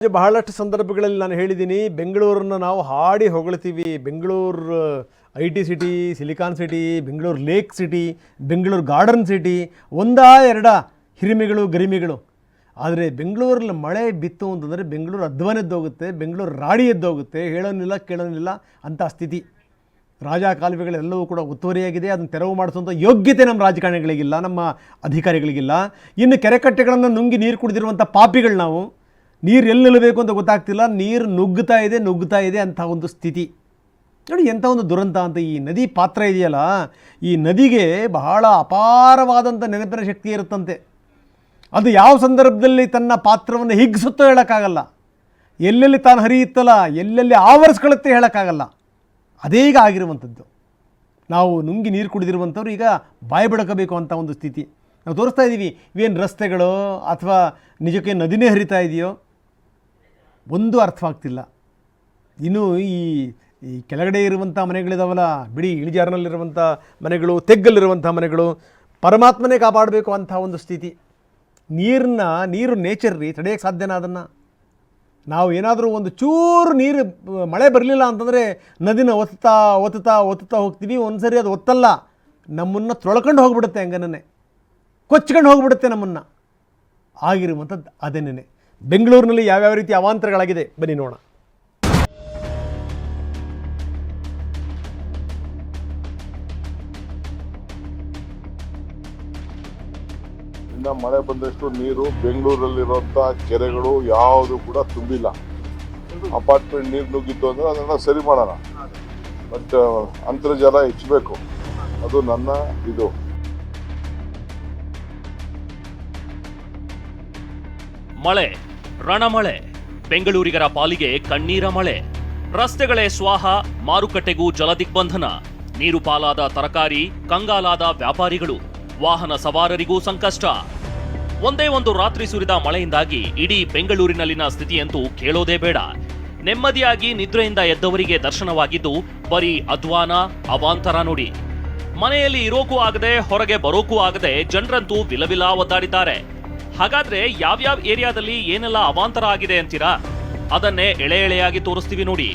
ಬಹಳಷ್ಟು ಸಂದರ್ಭಗಳಲ್ಲಿ ನಾನು ಹೇಳಿದ್ದೀನಿ, ಬೆಂಗಳೂರನ್ನು ನಾವು ಹಾಡಿ ಹೊಗಳ್ತೀವಿ. Bengaluru IT city, silicon city, Bengaluru lake city, Bengaluru garden city, ಒಂದಾ ಎರಡ ಹಿರಿಮೆಗಳು ಗರಿಮೆಗಳು. ಆದರೆ ಬೆಂಗಳೂರಲ್ಲಿ ಮಳೆ ಬಿತ್ತು ಅಂತಂದರೆ ಬೆಂಗಳೂರು ಅಧ್ವಾನೆದ್ದೋಗುತ್ತೆ, ಬೆಂಗಳೂರು ರಾಡಿ ಎದ್ದೋಗುತ್ತೆ, ಹೇಳೋನಿಲ್ಲ ಕೇಳೋನಿಲ್ಲ ಅಂಥ ಸ್ಥಿತಿ. ರಾಜ ಕಾಲುವೆಗಳೆಲ್ಲವೂ ಕೂಡ ಒತ್ತುವರಿಯಾಗಿದೆ. ಅದನ್ನು ತೆರವು ಮಾಡಿಸುವಂಥ ಯೋಗ್ಯತೆ ನಮ್ಮ ರಾಜಕಾರಣಿಗಳಿಗಿಲ್ಲ, ನಮ್ಮ ಅಧಿಕಾರಿಗಳಿಗಿಲ್ಲ. ಇನ್ನು ಕೆರೆಕಟ್ಟೆಗಳನ್ನು ನುಂಗಿ ನೀರು ಕುಡಿದಿರುವಂಥ ಪಾಪಿಗಳು ನಾವು. ನೀರು ಎಲ್ಲಿ ನಿಲ್ಲಬೇಕು ಅಂತ ಗೊತ್ತಾಗ್ತಿಲ್ಲ, ನೀರು ನುಗ್ಗುತ್ತಾ ಇದೆ ಅಂಥ ಒಂದು ಸ್ಥಿತಿ ನೋಡಿ. ಎಂಥ ಒಂದು ದುರಂತ ಅಂತ. ಈ ನದಿ ಪಾತ್ರ ಇದೆಯಲ್ಲ, ಈ ನದಿಗೆ ಬಹಳ ಅಪಾರವಾದಂಥ ನೆನಪಿನ ಶಕ್ತಿ ಇರುತ್ತಂತೆ. ಅದು ಯಾವ ಸಂದರ್ಭದಲ್ಲಿ ತನ್ನ ಪಾತ್ರವನ್ನು ಹಿಗ್ಗಿಸುತ್ತೋ ಹೇಳೋಕ್ಕಾಗಲ್ಲ, ಎಲ್ಲೆಲ್ಲಿ ತಾನು ಹರಿಯುತ್ತಲ್ಲ, ಎಲ್ಲೆಲ್ಲಿ ಆವರಿಸ್ಕೊಳ್ಳುತ್ತೆ ಹೇಳೋಕ್ಕಾಗಲ್ಲ. ಅದೇ ಈಗ ಆಗಿರುವಂಥದ್ದು. ನಾವು ನುಂಗಿ ನೀರು ಕುಡಿದಿರುವಂಥವ್ರು ಈಗ ಬಾಯಿ ಬಿಡಕಬೇಕು ಅಂತ ಒಂದು ಸ್ಥಿತಿ ನಾವು ತೋರಿಸ್ತಾ ಇದ್ದೀವಿ. ಇವೇನು ರಸ್ತೆಗಳು ಅಥವಾ ನಿಜಕ್ಕೆ ನದಿನೇ ಹರಿತಾ ಇದೆಯೋ ಒಂದು ಅರ್ಥವಾಗ್ತಿಲ್ಲ. ಇನ್ನು ಈ ಕೆಳಗಡೆ ಇರುವಂಥ ಮನೆಗಳಿದಾವಲ್ಲ, ಬಿಡಿ ಇಳಿಜಾರಿನಲ್ಲಿರುವಂಥ ಮನೆಗಳು, ತೆಗ್ಗಲ್ಲಿರುವಂಥ ಮನೆಗಳು, ಪರಮಾತ್ಮನೇ ಕಾಪಾಡಬೇಕು ಅಂಥ ಒಂದು ಸ್ಥಿತಿ. ನೀರು ನೇಚರ್ ರೀ, ತಡೆಯೋಕ್ಕೆ ಸಾಧ್ಯನಾ ಅದನ್ನು? ನಾವು ಏನಾದರೂ ಒಂದು ಚೂರು ನೀರು ಮಳೆ ಬರಲಿಲ್ಲ ಅಂತಂದರೆ ನದಿನ ಒತ್ತುತ್ತಾ ಹೋಗ್ತೀವಿ. ಒಂದು ಸರಿ ಅದು ಒತ್ತಲ್ಲ, ನಮ್ಮನ್ನು ತೊಳ್ಕೊಂಡು ಹೋಗ್ಬಿಡುತ್ತೆ, ಹಂಗನೇ ಕೊಚ್ಕೊಂಡು ಹೋಗ್ಬಿಡುತ್ತೆ ನಮ್ಮನ್ನು. ಆಗಿರುವಂಥದ್ದು ಅದೇನೇ. ಬೆಂಗಳೂರಿನಲ್ಲಿ ಯಾವ್ಯಾವ ರೀತಿ ಅವಾಂತರಗಳಾಗಿದೆ ಬನ್ನಿ ನೋಡೋಣ. ಇನ್ನು ಮಳೆ ಬಂದಷ್ಟು ನೀರು ಬೆಂಗಳೂರಲ್ಲಿರುವಂಥ ಕೆರೆಗಳು ಯಾವುದು ಕೂಡ ತುಂಬಿಲ್ಲ. ಅಪಾರ್ಟ್ಮೆಂಟ್ ನೀರು ನುಗ್ಗಿತ್ತು ಅಂದರೆ ಅದನ್ನು ಸರಿ ಮಾಡೋಣ, ಬಟ್ ಅಂತರ್ಜಲ ಹೆಚ್ಚಬೇಕು, ಅದು ನನ್ನ ಇದು. ಮಳೆ, ರಣಮಳೆ, ಬೆಂಗಳೂರಿಗರ ಪಾಲಿಗೆ ಕಣ್ಣೀರ ಮಳೆ. ರಸ್ತೆಗಳೇ ಸ್ವಾಹ, ಮಾರುಕಟ್ಟೆಗೂ ಜಲದಿಗ್ಬಂಧನ. ನೀರು ಪಾಲಾದ ತರಕಾರಿ, ಕಂಗಾಲಾದ ವ್ಯಾಪಾರಿಗಳು, ವಾಹನ ಸವಾರರಿಗೂ ಸಂಕಷ್ಟ. ಒಂದೇ ಒಂದು ರಾತ್ರಿ ಸುರಿದ ಮಳೆಯಿಂದಾಗಿ ಇಡೀ ಬೆಂಗಳೂರಿನಲ್ಲಿನ ಸ್ಥಿತಿಯಂತೂ ಕೇಳೋದೇ ಬೇಡ. ನೆಮ್ಮದಿಯಾಗಿ ನಿದ್ರೆಯಿಂದ ಎದ್ದವರಿಗೆ ದರ್ಶನವಾಗಿದ್ದು ಬರೀ ಅಧ್ವಾನ, ಅವಾಂತರ ನೋಡಿ. ಮನೆಯಲ್ಲಿ ಇರೋಕೂ ಆಗದೆ, ಹೊರಗೆ ಬರೋಕೂ ಆಗದೆ ಜನರಂತೂ ವಿಲವಿಲ ಒದ್ದಾಡಿದ್ದಾರೆ. ಹಾಗಾದ್ರೆ ಯಾವ್ಯಾವ ಏರಿಯಾದಲ್ಲಿ ಏನೆಲ್ಲ ಅವಾಂತರ ಆಗಿದೆ ಅಂತೀರಾ? ಅದನ್ನೇ ಎಳೆಯಾಗಿ ತೋರಿಸ್ತೀವಿ ನೋಡಿ.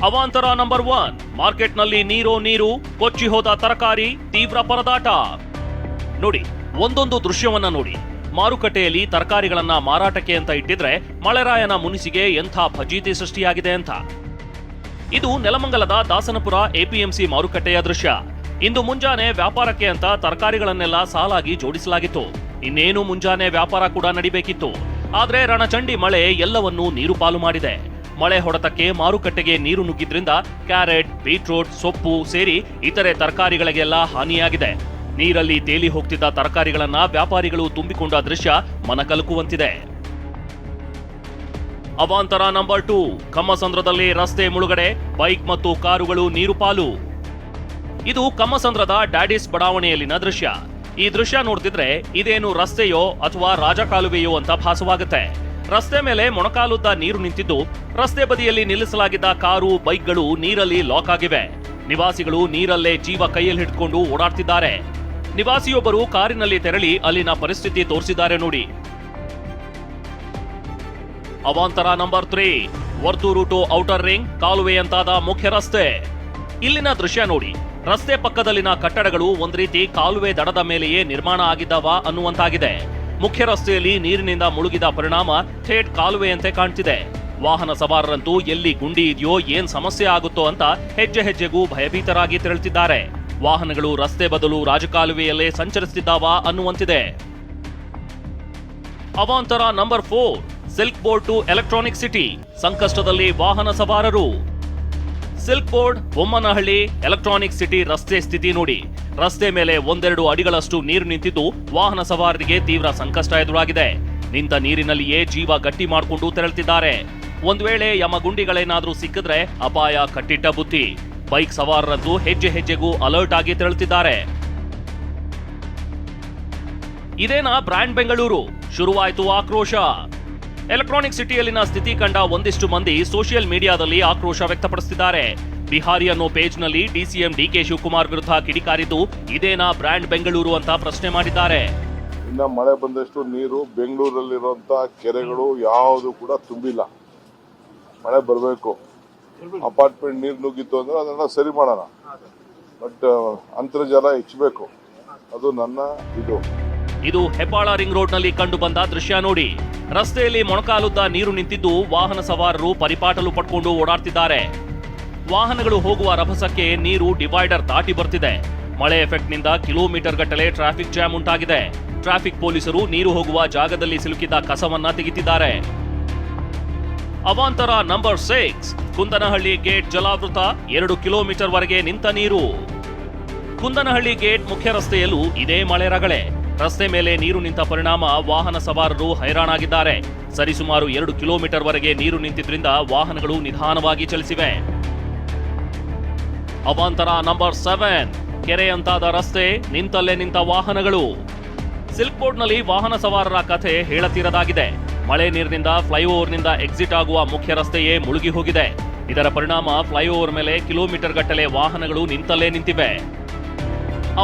ಅವಾಂತರ ನಂಬರ್ 1, ಮಾರ್ಕೆಟ್ನಲ್ಲಿ ನೀರು, ಕೊಚ್ಚಿ ಹೋದ ತರಕಾರಿ, ತೀವ್ರ ಪರದಾಟ. ನೋಡಿ, ಒಂದೊಂದು ದೃಶ್ಯವನ್ನ ನೋಡಿ. ಮಾರುಕಟ್ಟೆಯಲ್ಲಿ ತರಕಾರಿಗಳನ್ನ ಮಾರಾಟಕ್ಕೆ ಅಂತ ಇಟ್ಟಿದ್ರೆ ಮಳೆರಾಯನ ಮುನಿಸಿಗೆ ಎಂಥ ಫಜೀತಿ ಸೃಷ್ಟಿಯಾಗಿದೆ ಅಂತ. ಇದು ನೆಲಮಂಗಲದ ದಾಸನಪುರ APMC ಮಾರುಕಟ್ಟೆಯ ದೃಶ್ಯ. ಇಂದು ಮುಂಜಾನೆ ವ್ಯಾಪಾರಕ್ಕೆ ಅಂತ ತರಕಾರಿಗಳನ್ನೆಲ್ಲ ಸಾಲಾಗಿ ಜೋಡಿಸಲಾಗಿತ್ತು. ಇನ್ನೇನು ಮುಂಜಾನೆ ವ್ಯಾಪಾರ ಕೂಡ ನಡಿಬೇಕಿತ್ತು. ಆದ್ರೆ ರಣಚಂಡಿ ಮಳೆ ಎಲ್ಲವನ್ನೂ ನೀರು ಪಾಲು ಮಾಡಿದೆ. ಮಳೆ ಹೊಡೆತಕ್ಕೆ ಮಾರುಕಟ್ಟೆಗೆ ನೀರು ನುಗ್ಗಿದ್ರಿಂದ ಕ್ಯಾರೆಟ್, ಬೀಟ್ರೂಟ್, ಸೊಪ್ಪು ಸೇರಿ ಇತರೆ ತರಕಾರಿಗಳಿಗೆಲ್ಲ ಹಾನಿಯಾಗಿದೆ. ನೀರಲ್ಲಿ ತೇಲಿ ಹೋಗ್ತಿದ್ದ ತರಕಾರಿಗಳನ್ನ ವ್ಯಾಪಾರಿಗಳು ತುಂಬಿಕೊಂಡ ದೃಶ್ಯ ಮನಕಲಕುವಂತಿದೆ. ಅವಾಂತರ ನಂಬರ್ 2, ಕಮ್ಮಸಂದ್ರದಲ್ಲಿ ರಸ್ತೆ ಮುಳುಗಡೆ, ಬೈಕ್ ಮತ್ತು ಕಾರುಗಳು ನೀರು ಪಾಲು. ಇದು ಕಮ್ಮಸಂದ್ರದ ಡ್ಯಾಡಿಸ್ ಬಡಾವಣೆಯಲ್ಲಿನ ದೃಶ್ಯ. ಈ ದೃಶ್ಯ ನೋಡ್ತಿದ್ರೆ ಇದೇನು ರಸ್ತೆಯೋ ಅಥವಾ ರಾಜಕಾಲುವೆಯೋ ಅಂತ ಭಾಸವಾಗುತ್ತೆ. ರಸ್ತೆ ಮೇಲೆ ಮೊಣಕಾಲುದ್ದ ನೀರು ನಿಂತಿದ್ದು, ರಸ್ತೆ ಬದಿಯಲ್ಲಿ ನಿಲ್ಲಿಸಲಾಗಿದ್ದ ಕಾರು, ಬೈಕ್ಗಳು ನೀರಲ್ಲಿ ಲಾಕ್ ಆಗಿವೆ. ನಿವಾಸಿಗಳು ನೀರಲ್ಲೇ ಜೀವ ಕೈಯಲ್ಲಿ ಹಿಡ್ಕೊಂಡು ಓಡಾಡ್ತಿದ್ದಾರೆ. ನಿವಾಸಿಯೊಬ್ಬರು ಕಾರಿನಲ್ಲಿ ತೆರಳಿ ಅಲ್ಲಿನ ಪರಿಸ್ಥಿತಿ ತೋರಿಸಿದ್ದಾರೆ ನೋಡಿ. ಅವಾಂತರ number 3, Varthur to outer ring, ಕಾಲುವೆಯಂತಾದ ಮುಖ್ಯ ರಸ್ತೆ. ಇಲ್ಲಿನ ದೃಶ್ಯ ನೋಡಿ. ರಸ್ತೆ ಪಕ್ಕದಲ್ಲಿನ ಕಟ್ಟಡಗಳು ಒಂದ್ ರೀತಿ ಕಾಲುವೆ ದಡದ ಮೇಲೆಯೇ ನಿರ್ಮಾಣ ಆಗಿದ್ದಾವ ಅನ್ನುವಂತಾಗಿದೆ. ಮುಖ್ಯ ರಸ್ತೆಯಲ್ಲಿ ನೀರಿನಿಂದ ಮುಳುಗಿದ ಪರಿಣಾಮ ಥೇಟ್ ಕಾಲುವೆಯಂತೆ ಕಾಣ್ತಿದೆ. ವಾಹನ ಸವಾರರಂತೂ ಎಲ್ಲಿ ಗುಂಡಿ ಇದೆಯೋ, ಏನ್ ಸಮಸ್ಯೆ ಆಗುತ್ತೋ ಅಂತ ಹೆಜ್ಜೆಗೂ ಭಯಭೀತರಾಗಿ ತೆರಳುತ್ತಿದ್ದಾರೆ. ವಾಹನಗಳು ರಸ್ತೆ ಬದಲು ರಾಜಕಾಲುವೆಯಲ್ಲೇ ಸಂಚರಿಸುತ್ತಿದ್ದಾವ ಅನ್ನುವಂತಿದೆ. ಅವಾಂತರ ನಂಬರ್ 4, ಸಿಲ್ಕ್ ಬೋರ್ಡ್ ಟು ಎಲೆಕ್ಟ್ರಾನಿಕ್ ಸಿಟಿ, ಸಂಕಷ್ಟದಲ್ಲಿ ವಾಹನ ಸವಾರರು. ಸಿಲ್ಕ್ ಬೋರ್ಡ್, ಬೊಮ್ಮನಹಳ್ಳಿ, ಎಲೆಕ್ಟ್ರಾನಿಕ್ ಸಿಟಿ ರಸ್ತೆ ಸ್ಥಿತಿ ನೋಡಿ. ರಸ್ತೆ ಮೇಲೆ 1-2 ಅಡಿಗಳಷ್ಟು ನೀರು ನಿಂತಿದ್ದು ವಾಹನ ಸವಾರರಿಗೆ ತೀವ್ರ ಸಂಕಷ್ಟ ಎದುರಾಗಿದೆ. ನಿಂತ ನೀರಿನಲ್ಲಿಯೇ ಜೀವ ಗಟ್ಟಿ ಮಾಡಿಕೊಂಡು ತೆರಳುತ್ತಿದ್ದಾರೆ. ಒಂದ್ ವೇಳೆ ಯಮಗುಂಡಿಗಳೇನಾದ್ರೂ ಸಿಕ್ಕಿದ್ರೆ ಅಪಾಯ ಕಟ್ಟಿಟ್ಟ ಬುತ್ತಿ. ಬೈಕ್ ಸವಾರರಂತೂ ಹೆಜ್ಜೆಗೂ ಅಲರ್ಟ್ ಆಗಿ ತೆರಳುತ್ತಿದ್ದಾರೆ. ಇದೇನಾ ಬ್ರ್ಯಾಂಡ್ ಬೆಂಗಳೂರು? ಶುರುವಾಯಿತು ಆಕ್ರೋಶ. ಎಲೆಕ್ಟ್ರಾನಿಕ್ ಸಿಟಿಯಲ್ಲಿನ ಸ್ಥಿತಿ ಕಂಡ ಒಂದಿಷ್ಟು ಮಂದಿ ಸೋಷಿಯಲ್ ಮೀಡಿಯಾದಲ್ಲಿ ಆಕ್ರೋಶ ವ್ಯಕ್ತಪಡಿಸುತ್ತಿದ್ದಾರೆ. ಬಿಹಾರಿ ಅನ್ನೋ ಪೇಜ್ನಲ್ಲಿ DCM DK ಶಿವಕುಮಾರ್ ವಿರುದ್ಧ ಕಿಡಿಕಾರಿದ್ದು, ಇದೇನಾ ಬ್ರ್ಯಾಂಡ್ ಬೆಂಗಳೂರು ಅಂತ ಪ್ರಶ್ನೆ ಮಾಡಿದ್ದಾರೆ. ಇನ್ನು ಮಳೆ ಬಂದಷ್ಟು ನೀರು ಬೆಂಗಳೂರಲ್ಲಿರುವಂಥ ಕೆರೆಗಳು ಯಾವುದು ಕೂಡ ತುಂಬಿಲ್ಲ. ಮಳೆ ಬರಬೇಕು. ಅಪಾರ್ಟ್ಮೆಂಟ್ ನೀರು ನುಗ್ಗಿತ್ತು ಅಂದರೆ ಅದನ್ನು ಸರಿ ಮಾಡೋಣ. ಬಟ್ ಅಂತರ್ಜಲ ಹೆಚ್ಚಬೇಕು, ಅದು ನನ್ನ ಇದು. ಇದು ಹೆಬ್ಬಾಳ ರಿಂಗ್ ರೋಡ್ನಲ್ಲಿ ಕಂಡು ಬಂದ ದೃಶ್ಯ ನೋಡಿ. ರಸ್ತೆಯಲ್ಲಿ ಮೊಣಕಾಲುದ್ದ ನೀರು ನಿಂತಿದ್ದು ವಾಹನ ಸವಾರರು ಪರಿಪಾಟಲು ಪಡ್ಕೊಂಡು ಓಡಾಡ್ತಿದ್ದಾರೆ. ವಾಹನಗಳು ಹೋಗುವ ರಭಸಕ್ಕೆ ನೀರು ಡಿವೈಡರ್ ದಾಟಿ ಬರ್ತಿದೆ. ಮಳೆ ಎಫೆಕ್ಟ್ನಿಂದ ಕಿಲೋಮೀಟರ್ ಗಟ್ಟಲೆ ಟ್ರಾಫಿಕ್ ಜಾಮ್ ಉಂಟಾಗಿದೆ. ಟ್ರಾಫಿಕ್ ಪೊಲೀಸರು ನೀರು ಹೋಗುವ ಜಾಗದಲ್ಲಿ ಸಿಲುಕಿದ ಕಸವನ್ನ ತೆಗೆದಿದ್ದಾರೆ. ಅವಾಂತರ ನಂಬರ್ 6 ಕುಂದನಹಳ್ಳಿ ಗೇಟ್ ಜಲಾವೃತ, 2 ಕಿಲೋಮೀಟರ್ ವರೆಗೆ ನಿಂತ ನೀರು. ಕುಂದನಹಳ್ಳಿ ಗೇಟ್ ಮುಖ್ಯ ರಸ್ತೆಯಲ್ಲೂ ಇದೇ ಮಳೆ ರಗಳೆ. ರಸ್ತೆ ಮೇಲೆ ನೀರು ನಿಂತ ಪರಿಣಾಮ ವಾಹನ ಸವಾರರು ಹೈರಾಣಾಗಿದ್ದಾರೆ. ಸರಿಸುಮಾರು 2 ಕಿಲೋಮೀಟರ್ ವರೆಗೆ ನೀರು ನಿಂತಿದ್ರಿಂದ ವಾಹನಗಳು ನಿಧಾನವಾಗಿ ಚಲಿಸಿವೆ. ಅವಾಂತರ ನಂಬರ್ 7 ಕೆರೆಯಂತಾದ ರಸ್ತೆ, ನಿಂತಲ್ಲೇ ನಿಂತ ವಾಹನಗಳು. ಸಿಲ್ಕ್ ಬೋರ್ಡ್ನಲ್ಲಿ ವಾಹನ ಸವಾರರ ಕಥೆ ಹೇಳತೀರದಾಗಿದೆ. ಮಳೆ ನೀರಿನಿಂದ ಫ್ಲೈಓವರ್ನಿಂದ ಎಕ್ಸಿಟ್ ಆಗುವ ಮುಖ್ಯ ರಸ್ತೆಯೇ ಮುಳುಗಿ ಹೋಗಿದೆ. ಇದರ ಪರಿಣಾಮ ಫ್ಲೈಓವರ್ ಮೇಲೆ ಕಿಲೋಮೀಟರ್ ಗಟ್ಟಲೆ ವಾಹನಗಳು ನಿಂತಲ್ಲೇ ನಿಂತಿವೆ.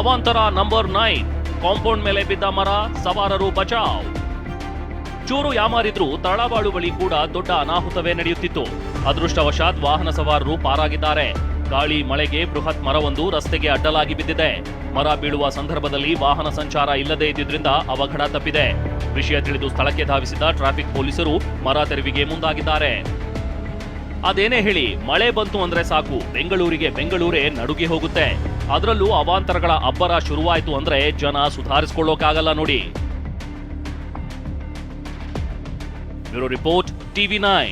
ಅವಾಂತರ ನಂಬರ್ 9 ಕಾಂಪೌಂಡ್ ಮೇಲೆ ಬಿದ್ದ ಮರ, ಸವಾರರು ಬಚಾವ್. ಚೂರು ಯಾಮಾರಿದ್ರೂ ತಳಬಾಳು ಬಳಿ ಕೂಡ ದೊಡ್ಡ ಅನಾಹುತವೇ ನಡೆಯುತ್ತಿತ್ತು. ಅದೃಷ್ಟವಶಾತ್ ವಾಹನ ಸವಾರರು ಪಾರಾಗಿದ್ದಾರೆ. ಗಾಳಿ ಮಳೆಗೆ ಬೃಹತ್ ಮರವೊಂದು ರಸ್ತೆಗೆ ಅಡ್ಡಲಾಗಿ ಬಿದ್ದಿದೆ. ಮರ ಬೀಳುವ ಸಂದರ್ಭದಲ್ಲಿ ವಾಹನ ಸಂಚಾರ ಇಲ್ಲದೇ ಇದ್ದಿದ್ರಿಂದ ಅವಘಡ ತಪ್ಪಿದೆ. ವಿಷಯ ತಿಳಿದು ಸ್ಥಳಕ್ಕೆ ಧಾವಿಸಿದ ಟ್ರಾಫಿಕ್ ಪೊಲೀಸರು ಮರ ತೆರವಿಗೆ ಮುಂದಾಗಿದ್ದಾರೆ. ಅದೇನೇ ಹೇಳಿ, ಮಳೆ ಬಂತು ಅಂದ್ರೆ ಸಾಕು, ಬೆಂಗಳೂರೇ ನಡುಗಿ ಹೋಗುತ್ತೆ. ಅದರಲ್ಲೂ ಅವಾಂತರಗಳ ಅಬ್ಬರ ಶುರುವಾಯಿತು ಅಂದ್ರೆ ಜನ ಸುಧಾರಿಸಿಕೊಳ್ಳೋಕಾಗಲ್ಲ ನೋಡಿ. Bureau report, TV9.